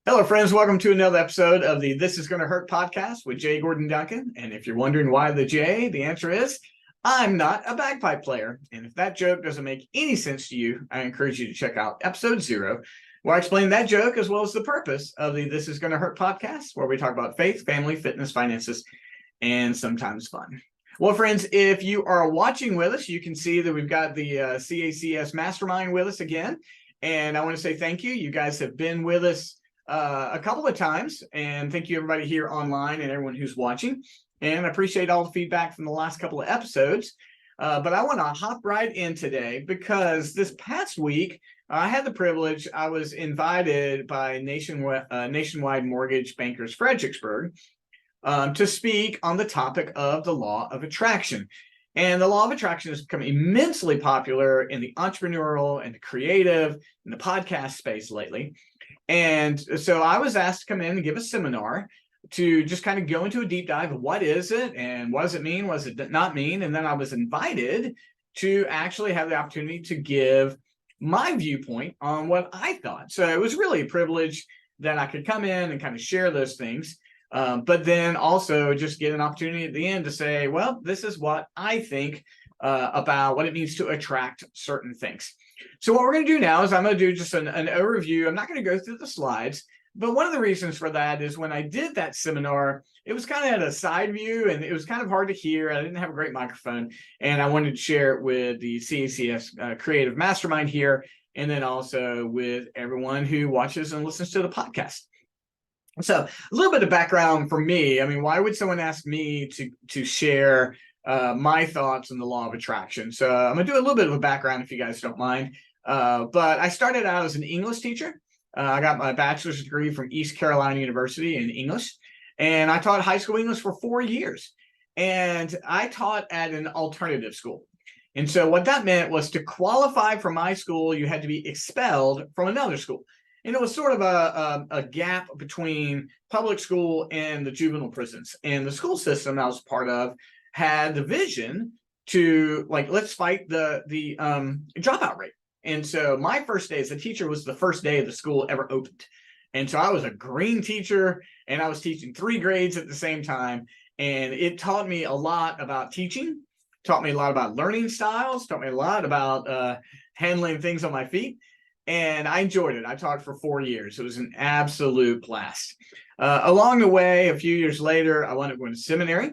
Hello, friends. Welcome to another episode of the This Is Gonna Hurt podcast with Jay Gordon Duncan. And if you're wondering why the J, the answer is I'm not a bagpipe player. And if that joke doesn't make any sense to you, I encourage you to check out episode 0, where I explain that joke as well as the purpose of the This Is Gonna Hurt podcast, where we talk about faith, family, fitness, finances, and sometimes fun. Well, friends, if you are watching with us, you can see that we've got the CACS Mastermind with us again. And I want to say thank you. You guys have been with us a couple of times, and thank you everybody here online and everyone who's watching, and I appreciate all the feedback from the last couple of episodes. But I want to hop right in today because this past week I had the privilege. I was invited by Nationwide Mortgage Bankers Fredericksburg to speak on the topic of the law of attraction. And the law of attraction has become immensely popular in the entrepreneurial and the creative and the podcast space lately. And so I was asked to come in and give a seminar to just kind of go into a deep dive of what is it and what does it mean, what does it not mean? And then I was invited to actually have the opportunity to give my viewpoint on what I thought. So it was really a privilege that I could come in and kind of share those things, but then also just get an opportunity at the end to say, well, this is what I think about what it means to attract certain things. So what we're going to do now is I'm going to do just an overview. I'm not going to go through the slides, but one of the reasons for that is when I did that seminar, it was kind of at a side view and it was kind of hard to hear. I didn't have a great microphone, and I wanted to share it with the CACS Creative Mastermind here, and then also with everyone who watches and listens to the podcast. So a little bit of background for me. I mean, why would someone ask me to share my thoughts on the law of attraction? So I'm gonna do a little bit of a background if you guys don't mind. But I started out as an English teacher. I got my bachelor's degree from East Carolina University in English, and I taught high school English for 4 years. And I taught at an alternative school. And so what that meant was to qualify for my school, you had to be expelled from another school. And it was sort of a gap between public school and the juvenile prisons. And the school system I was part of had the vision to, like, let's fight the dropout rate. And so my first day as a teacher was the first day the school ever opened. And so I was a green teacher, and I was teaching 3 grades at the same time. And it taught me a lot about teaching, taught me a lot about learning styles, taught me a lot about handling things on my feet. And I enjoyed it. I taught for 4 years. It was an absolute blast. Along the way, a few years later, I wound up going to seminary,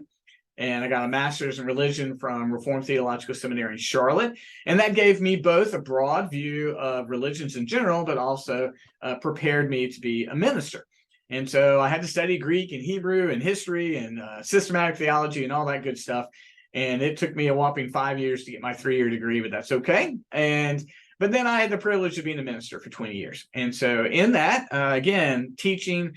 and I got a master's in religion from Reformed Theological Seminary in Charlotte. And that gave me both a broad view of religions in general, but also prepared me to be a minister. And so I had to study Greek and Hebrew and history and systematic theology and all that good stuff. And it took me a whopping 5 years to get my 3-year degree, but that's okay. But then I had the privilege of being a minister for 20 years. And so in that, again, teaching,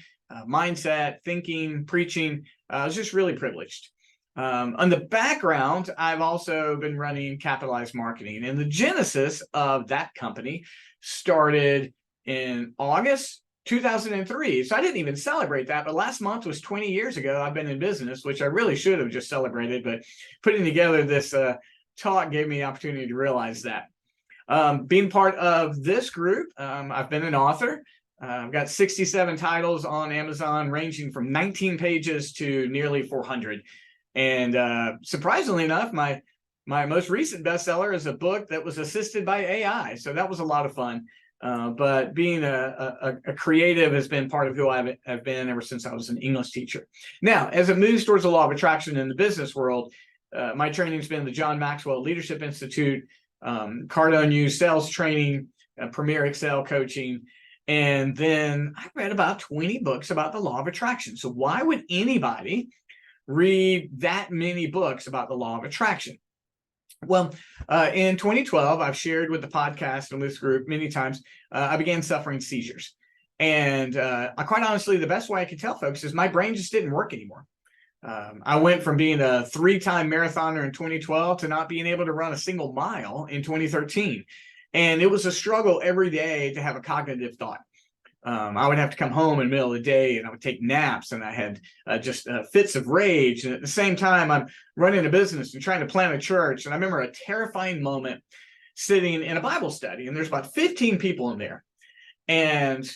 mindset, thinking, preaching, I was just really privileged. On the background, I've also been running Capitalized Marketing. And the genesis of that company started in August 2003. So I didn't even celebrate that. But last month was 20 years ago. I've been in business, which I really should have just celebrated. But putting together this talk gave me the opportunity to realize that. Being part of this group, I've been an author. I've got 67 titles on Amazon, ranging from 19 pages to nearly 400. And surprisingly enough, my most recent bestseller is a book that was assisted by AI. So that was a lot of fun. But being a creative has been part of who I've been ever since I was an English teacher. Now, as it moves towards the law of attraction in the business world, my training's been the John Maxwell Leadership Institute, Cardone U sales training, Premier Excel coaching, and then I read about 20 books about the law of attraction. So why would anybody read that many books about the law of attraction? Well, in 2012, I've shared with the podcast and with this group many times, I began suffering seizures. And quite honestly, the best way I could tell folks is my brain just didn't work anymore. I went from being a 3-time marathoner in 2012 to not being able to run a single mile in 2013. And it was a struggle every day to have a cognitive thought. I would have to come home in the middle of the day, and I would take naps, and I had just fits of rage. And at the same time, I'm running a business and trying to plant a church. And I remember a terrifying moment sitting in a Bible study, and there's about 15 people in there. And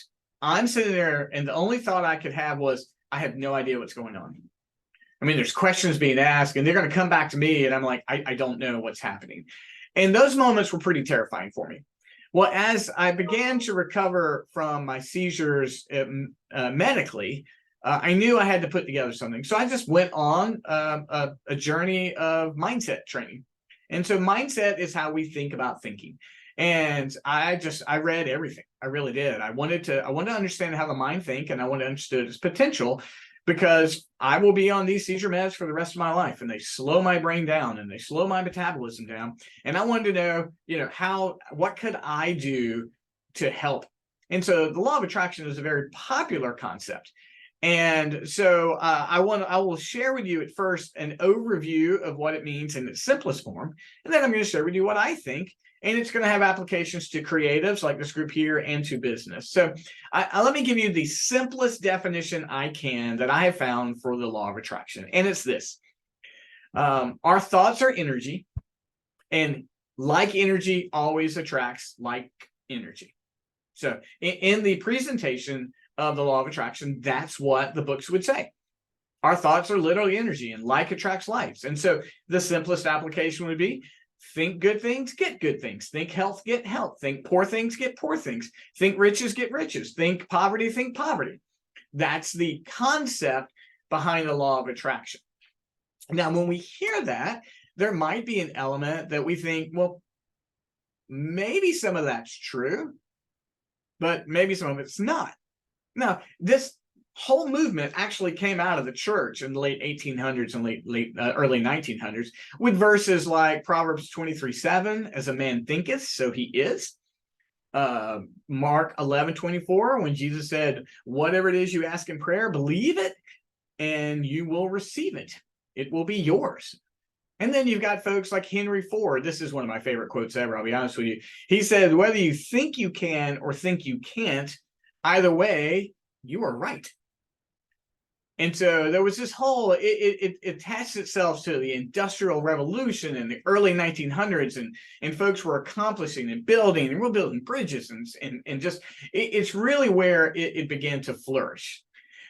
I'm sitting there, and the only thought I could have was, I have no idea what's going on. I mean, there's questions being asked, and they're going to come back to me, and I'm like, I don't know what's happening. And those moments were pretty terrifying for me. Well, as I began to recover from my seizures medically, I knew I had to put together something. So I just went on a journey of mindset training. And so mindset is how we think about thinking. And I read everything. I really did. I wanted to understand how the mind think, and I wanted to understand its potential, because I will be on these seizure meds for the rest of my life, and they slow my brain down and they slow my metabolism down. And I wanted to know, what could I do to help? And so the law of attraction is a very popular concept. And so I will share with you at first an overview of what it means in its simplest form. And then I'm going to share with you what I think. And it's going to have applications to creatives like this group here and to business. So let me give you the simplest definition I can that I have found for the law of attraction. And it's this. Our thoughts are energy, and like energy always attracts like energy. So in the presentation of the law of attraction, that's what the books would say. Our thoughts are literally energy, and like attracts likes. And so the simplest application would be, think good things, get good things. Think health, get health. Think poor things, get poor things. Think riches, get riches. Think poverty, think poverty. That's the concept behind the law of attraction. Now, when we hear that, there might be an element that we think, well, maybe some of that's true, but maybe some of it's not. Now, this whole movement actually came out of the church in the late 1800s and early 1900s, with verses like Proverbs 23:7, as a man thinketh, so he is. Mark 11:24, when Jesus said, whatever it is you ask in prayer, believe it, and you will receive it. It will be yours. And then you've got folks like Henry Ford. This is one of my favorite quotes ever, I'll be honest with you. He said, whether you think you can or think you can't, either way, you are right. And so there was this whole, it attached itself to the Industrial Revolution in the early 1900s, and folks were accomplishing and building, and we're building bridges, and just, it's really where it began to flourish.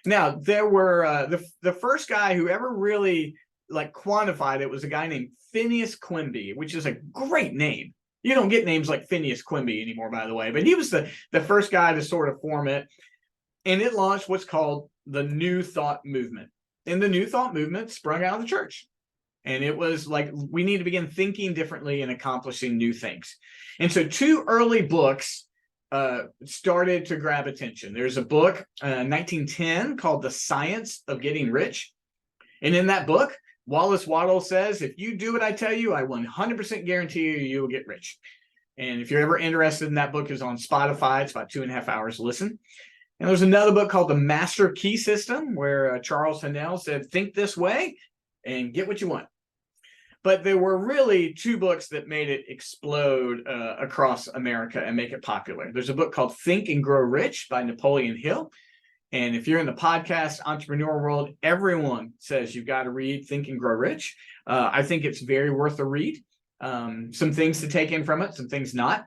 Now, there were, the first guy who ever really quantified it was a guy named Phineas Quimby, which is a great name. You don't get names like Phineas Quimby anymore, by the way, but he was the first guy to sort of form it. And it launched what's called the New Thought movement. And the New Thought movement sprung out of the church. And it was like, we need to begin thinking differently and accomplishing new things. And so 2 early books started to grab attention. There's a book, 1910, called The Science of Getting Rich. And in that book, Wallace Waddell says, if you do what I tell you, I 100% guarantee you will get rich. And if you're ever interested in that book, is on Spotify. It's about 2.5 hours to listen. And there's another book called The Master Key System, where Charles Hannell said, think this way and get what you want. But there were really 2 books that made it explode across America and make it popular. There's a book called Think and Grow Rich by Napoleon Hill. And if you're in the podcast entrepreneur world, everyone says you've got to read Think and Grow Rich. I think it's very worth a read. Some things to take in from it, some things not.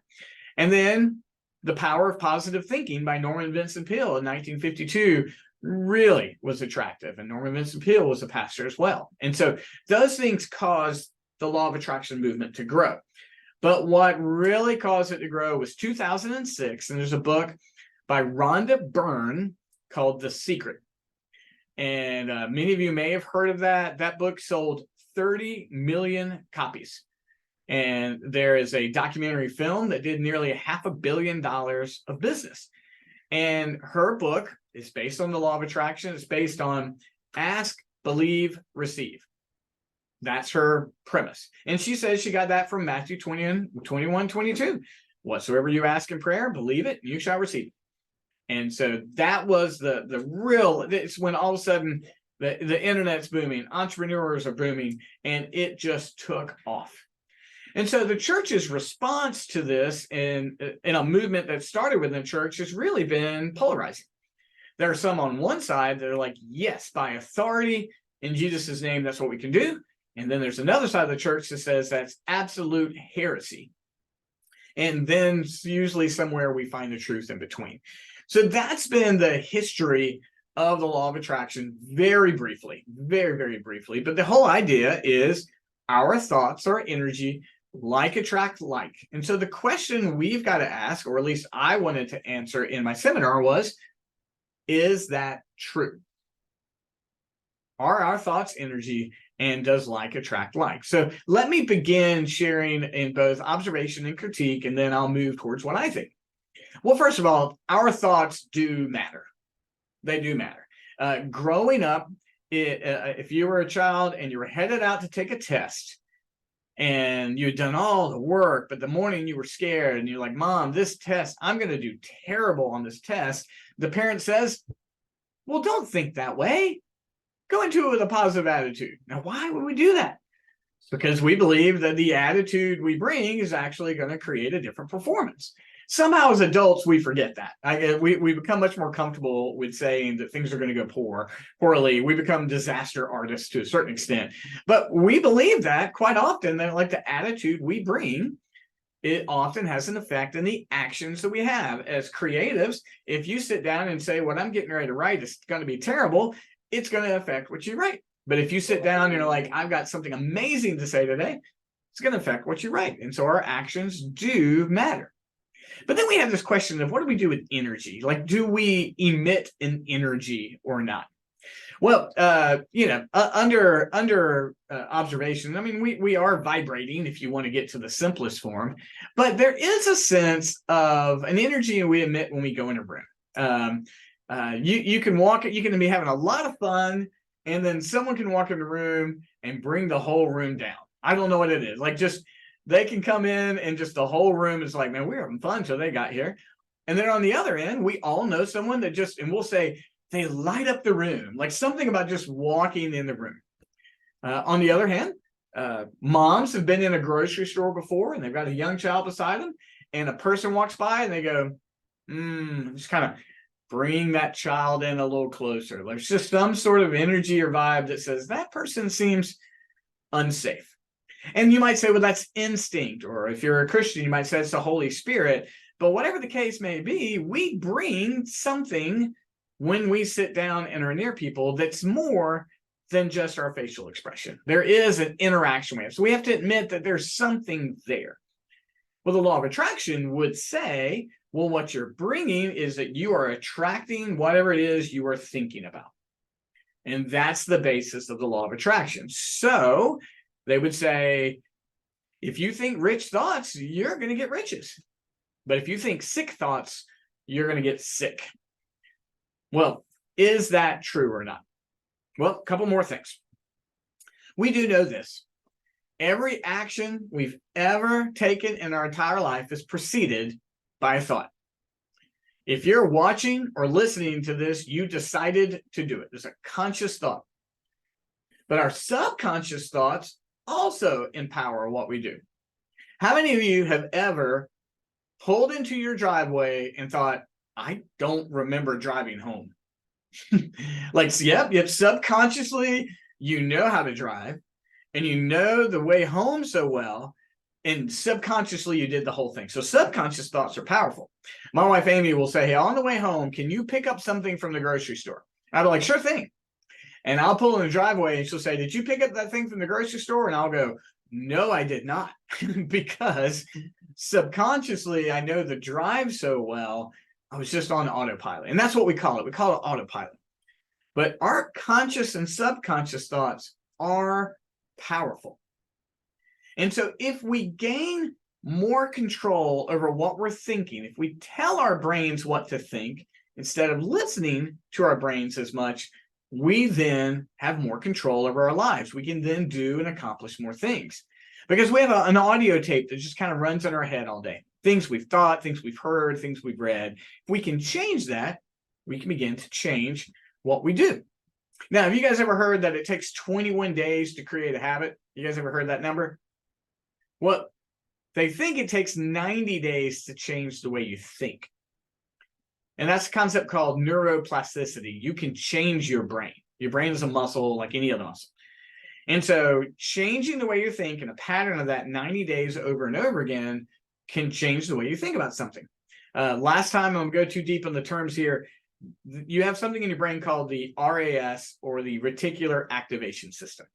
And then The Power of Positive Thinking by Norman Vincent Peale in 1952 really was attractive. And Norman Vincent Peale was a pastor as well. And so those things caused the law of attraction movement to grow. But what really caused it to grow was 2006. And there's a book by Rhonda Byrne called The Secret. And many of you may have heard of that. That book sold 30 million copies. And there is a documentary film that did nearly $500 million of business. And her book is based on the law of attraction. It's based on ask, believe, receive. That's her premise. And she says she got that from Matthew 21:22. Whatsoever you ask in prayer, believe it, and you shall receive it. And so that was the real, it's when all of a sudden the internet's booming, entrepreneurs are booming, and it just took off. And so the church's response to this in a movement that started within the church has really been polarizing. There are some on one side that are like, yes, by authority in Jesus' name, that's what we can do. And then there's another side of the church that says that's absolute heresy. And then usually somewhere we find the truth in between. So that's been the history of the law of attraction, very briefly, very, very briefly. But the whole idea is our thoughts are energy, like attract like. And so the question we've got to ask, or at least I wanted to answer in my seminar, was, is that true? Are our thoughts energy, and does like attract like? So let me begin sharing in both observation and critique, and then I'll move towards what I think. Well, first of all, our thoughts do matter. They do matter. Growing up, if you were a child and you were headed out to take a test and you had done all the work, but the morning you were scared and you're like, Mom, this test, I'm going to do terrible on this test. The parent says, well, don't think that way. Go into it with a positive attitude. Now, why would we do that? Because we believe that the attitude we bring is actually going to create a different performance. Somehow, as adults, we forget that. We become much more comfortable with saying that things are going to go poorly. We become disaster artists to a certain extent. But we believe that quite often, that like the attitude we bring, it often has an effect in the actions that we have. As creatives, if you sit down and say, what I'm getting ready to write is going to be terrible, it's going to affect what you write. But if you sit down and you're like, I've got something amazing to say today, it's going to affect what you write. And so our actions do matter. But then we have this question of, what do we do with energy? Like, do we emit an energy or not? Well, under observation, I mean, we are vibrating, if you want to get to the simplest form, but there is a sense of an energy we emit when we go in a room. You can walk it, you can be having a lot of fun, and then someone can walk in the room and bring the whole room down. I don't know what it is. Like, just they can come in and just the whole room is like, man, we're having fun till they got here. And then on the other end, we all know someone that just, and we'll say, they light up the room, like something about just walking in the room. On the other hand, moms have been in a grocery store before and they've got a young child beside them, and a person walks by and they go, just kind of bring that child in a little closer. There's just some sort of energy or vibe that says that person seems unsafe. And you might say, well, that's instinct. Or if you're a Christian, you might say it's the Holy Spirit. But whatever the case may be, we bring something when we sit down and are near people that's more than just our facial expression. There is an interaction we have. So we have to admit that there's something there. Well, the law of attraction would say, well, what you're bringing is that you are attracting whatever it is you are thinking about. And that's the basis of the law of attraction. So they would say, if you think rich thoughts, you're going to get riches. But if you think sick thoughts, you're going to get sick. Well, is that true or not? Well, a couple more things. We do know this. Every action we've ever taken in our entire life is preceded by a thought. If you're watching or listening to this, you decided to do it. There's a conscious thought. But our subconscious thoughts also empower what we do. How many of you have ever pulled into your driveway and thought, I don't remember driving home? Like, yep, subconsciously, you know how to drive and you know the way home so well, and subconsciously you did the whole thing. So subconscious thoughts are powerful. My wife Amy will say, hey, on the way home, can you pick up something from the grocery store? I'll be like, sure thing. And I'll pull in the driveway and she'll say, did you pick up that thing from the grocery store? And I'll go, no, I did not. Because subconsciously, I know the drive so well, I was just on autopilot. And that's what we call it. We call it autopilot. But our conscious and subconscious thoughts are powerful. And so if we gain more control over what we're thinking, if we tell our brains what to think, instead of listening to our brains as much, we then have more control over our lives. We can then do and accomplish more things. Because we have an audio tape that just kind of runs in our head all day. Things we've thought, things we've heard, things we've read. If we can change that, we can begin to change what we do. Now, have you guys ever heard that it takes 21 days to create a habit? You guys ever heard that number? Well, they think it takes 90 days to change the way you think. And that's a concept called neuroplasticity. You can change your brain. Your brain is a muscle like any other muscle. And so changing the way you think and a pattern of that 90 days over and over again can change the way you think about something. Last time, I'm going to go too deep on the terms here. You have something in your brain called the RAS, or the reticular activation system.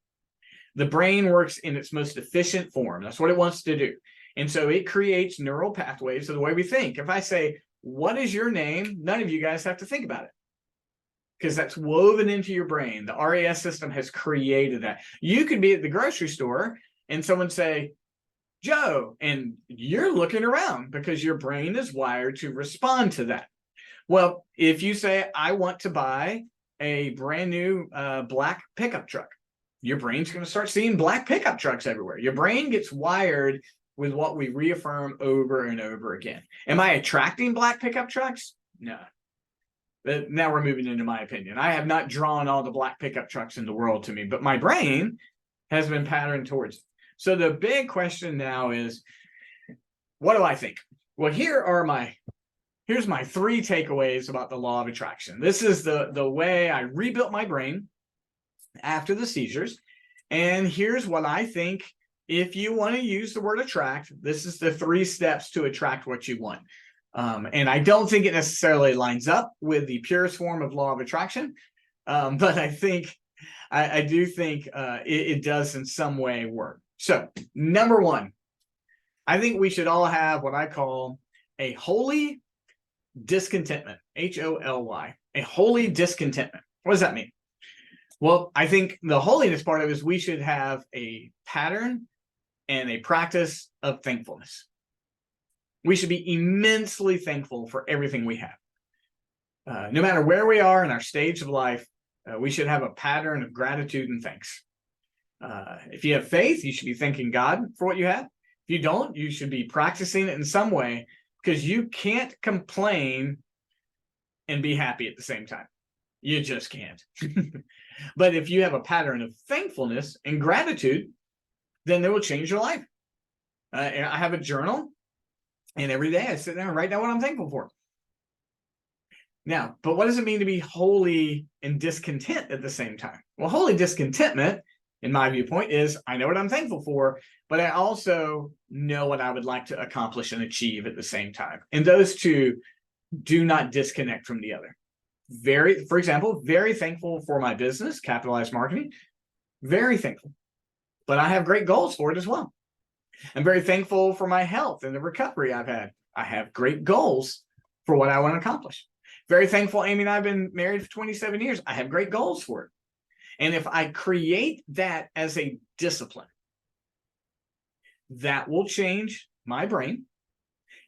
The brain works in its most efficient form. That's what it wants to do. And so it creates neural pathways of the way we think. If I say, what is your name? None of you guys have to think about it, because that's woven into your brain. The RAS system has created that. You could be at the grocery store and someone say, Joe, and you're looking around because your brain is wired to respond to that. Well, if you say, I want to buy a brand new black pickup truck, your brain's going to start seeing black pickup trucks everywhere. Your brain gets wired with what we reaffirm over and over again. Am I attracting black pickup trucks? No. Now we're moving into my opinion. I have not drawn all the black pickup trucks in the world to me, but my brain has been patterned towards it. So the big question now is, what do I think? Well, here's my 3 takeaways about the law of attraction. This is the way I rebuilt my brain after the seizures. And here's what I think. If you want to use the word attract, this is the 3 steps to attract what you want. And I don't think it necessarily lines up with the purest form of law of attraction, but I do think it does in some way work. So, number 1, I think we should all have what I call a holy discontentment, HOLY, a holy discontentment. What does that mean? Well, I think the holiness part of it is we should have a pattern and a practice of thankfulness. We should be immensely thankful for everything we have. No matter where we are in our stage of life, we should have a pattern of gratitude and thanks. If you have faith, you should be thanking God for what you have. If you don't, you should be practicing it in some way, because you can't complain and be happy at the same time. You just can't. But if you have a pattern of thankfulness and gratitude, then it will change your life. I have a journal, and every day I sit there and write down what I'm thankful for. Now, but what does it mean to be holy and discontent at the same time? Well, holy discontentment, in my viewpoint, is I know what I'm thankful for, but I also know what I would like to accomplish and achieve at the same time. And those two do not disconnect from the other. For example, very thankful for my business, Capitalized Marketing. Very thankful. But I have great goals for it as well. I'm very thankful for my health and the recovery I've had. I have great goals for what I want to accomplish. Very thankful. Amy and I have been married for 27 years. I have great goals for it. And if I create that as a discipline, that will change my brain,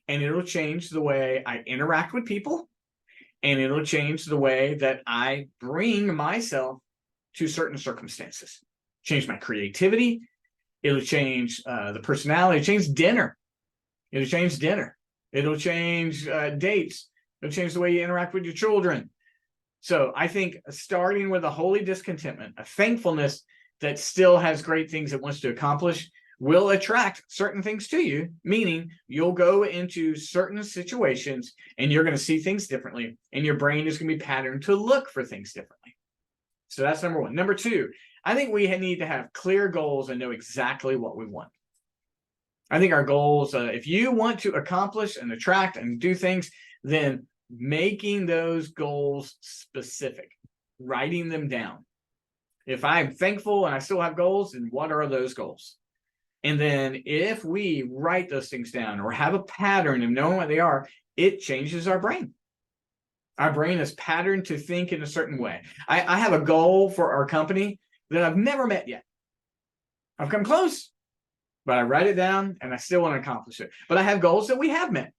and it'll change the way I interact with people, and it'll change the way that I bring myself to certain circumstances. Change my creativity. It'll change the personality. Change dinner. It'll change dinner. It'll change dates. It'll change the way you interact with your children. So I think starting with a holy discontentment, a thankfulness that still has great things it wants to accomplish, will attract certain things to you, meaning you'll go into certain situations and you're going to see things differently, and your brain is going to be patterned to look for things differently. So that's number 1. Number 2, I think we need to have clear goals and know exactly what we want. I think our goals, if you want to accomplish and attract and do things, then making those goals specific, writing them down. If I'm thankful and I still have goals, then what are those goals? And then if we write those things down or have a pattern of knowing what they are, it changes our brain. Our brain is patterned to think in a certain way. I have a goal for our company that I've never met yet. I've come close, but I write it down and I still want to accomplish it. But I have goals that we have met.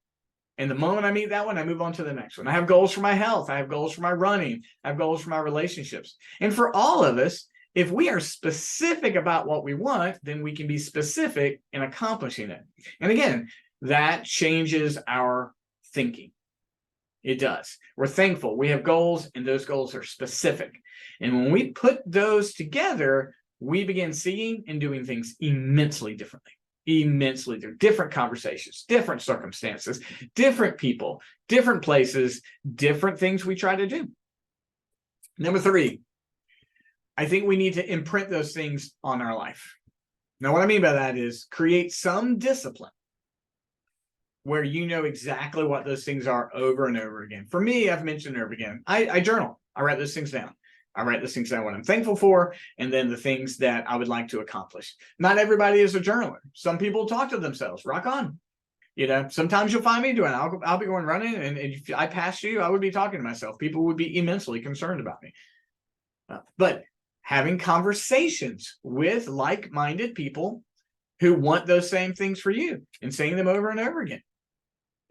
And the moment I meet that one, I move on to the next one. I have goals for my health. I have goals for my running. I have goals for my relationships. And for all of us, if we are specific about what we want, then we can be specific in accomplishing it. And again, that changes our thinking. It does. We're thankful. We have goals, and those goals are specific. And when we put those together, we begin seeing and doing things immensely differently. Immensely different conversations, different circumstances, different people, different places, different things we try to do. Number 3, I think we need to imprint those things on our life. Now, what I mean by that is create some discipline where you know exactly what those things are over and over again. For me, I've mentioned over again, I journal. I write those things down. I write those things down, what I'm thankful for, and then the things that I would like to accomplish. Not everybody is a journaler. Some people talk to themselves. Rock on. Sometimes you'll find me doing it. I'll be going running, and if I passed you, I would be talking to myself. People would be immensely concerned about me. But having conversations with like-minded people who want those same things for you and saying them over and over again,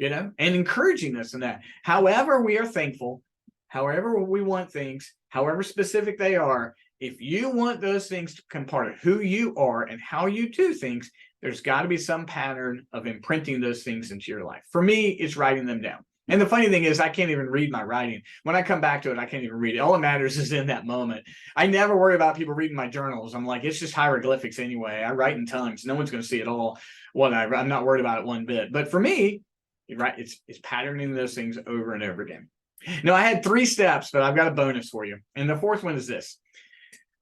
and encouraging us in that. However we are thankful, however we want things, however specific they are, if you want those things to become part of who you are and how you do things, there's got to be some pattern of imprinting those things into your life. For me, it's writing them down. And the funny thing is, I can't even read my writing. When I come back to it, I can't even read it. All that matters is in that moment. I never worry about people reading my journals. I'm like, it's just hieroglyphics anyway. I write in tongues. No one's going to see it all. I'm not worried about it one bit. But for me, right, it's patterning those things over and over again. Now, I had 3 steps, but I've got a bonus for you. And the 4th one is this.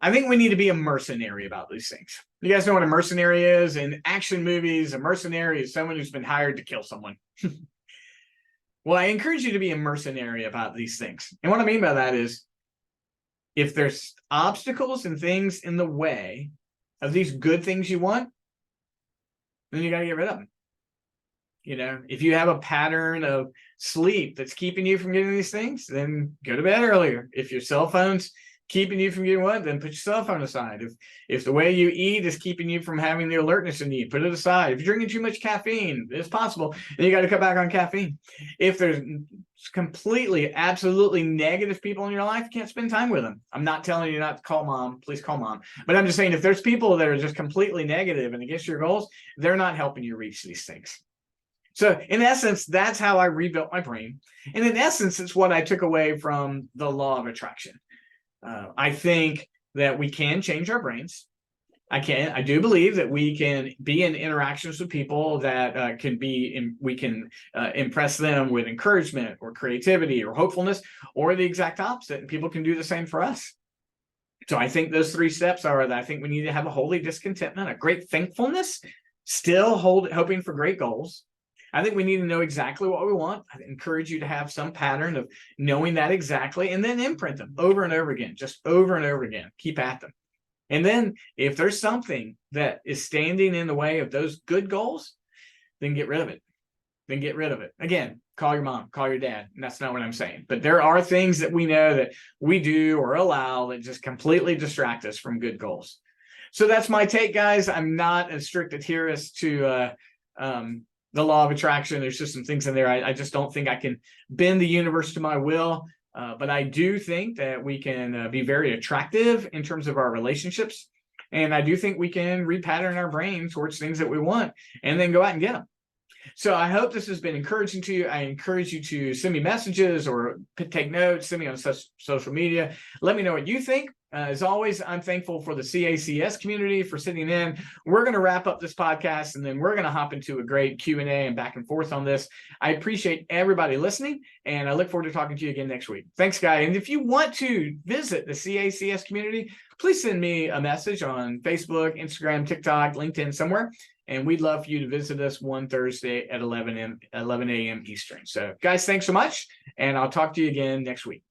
I think we need to be a mercenary about these things. You guys know what a mercenary is? In action movies, a mercenary is someone who's been hired to kill someone. Well, I encourage you to be a mercenary about these things. And what I mean by that is, if there's obstacles and things in the way of these good things you want, then you got to get rid of them. If you have a pattern of sleep that's keeping you from getting these things, then go to bed earlier. If your cell phone's keeping you from getting one, then put your cell phone aside. If the way you eat is keeping you from having the alertness you need, put it aside. If you're drinking too much caffeine, it's possible, then you got to cut back on caffeine. If there's completely, absolutely negative people in your life, you can't spend time with them. I'm not telling you not to call mom. Please call mom. But I'm just saying, if there's people that are just completely negative and against your goals, they're not helping you reach these things. So in essence, that's how I rebuilt my brain. And in essence, it's what I took away from the law of attraction. I think that we can change our brains. I do believe that we can be in interactions with people that we can impress them with encouragement or creativity or hopefulness, or the exact opposite. And people can do the same for us. So I think those 3 steps are that I think we need to have a holy discontentment, a great thankfulness, still hoping for great goals. I think we need to know exactly what we want. I encourage you to have some pattern of knowing that exactly, and then imprint them over and over again, just over and over again. Keep at them. And then if there's something that is standing in the way of those good goals, then get rid of it. Again, call your mom, call your dad. And that's not what I'm saying. But there are things that we know that we do or allow that just completely distract us from good goals. So that's my take, guys. I'm not a strict adherent to the law of attraction. There's just some things in there. I just don't think I can bend the universe to my will. But I do think that we can be very attractive in terms of our relationships. And I do think we can repattern our brain towards things that we want and then go out and get them. So I hope this has been encouraging to you. I encourage you to send me messages or take notes, send me on social media. Let me know what you think. As always, I'm thankful for the CACS community for sitting in. We're going to wrap up this podcast, and then we're going to hop into a great Q&A and back and forth on this. I appreciate everybody listening, and I look forward to talking to you again next week. Thanks, guys. And if you want to visit the CACS community, please send me a message on Facebook, Instagram, TikTok, LinkedIn, somewhere. And we'd love for you to visit us one Thursday at 11 a.m. Eastern. So, guys, thanks so much, and I'll talk to you again next week.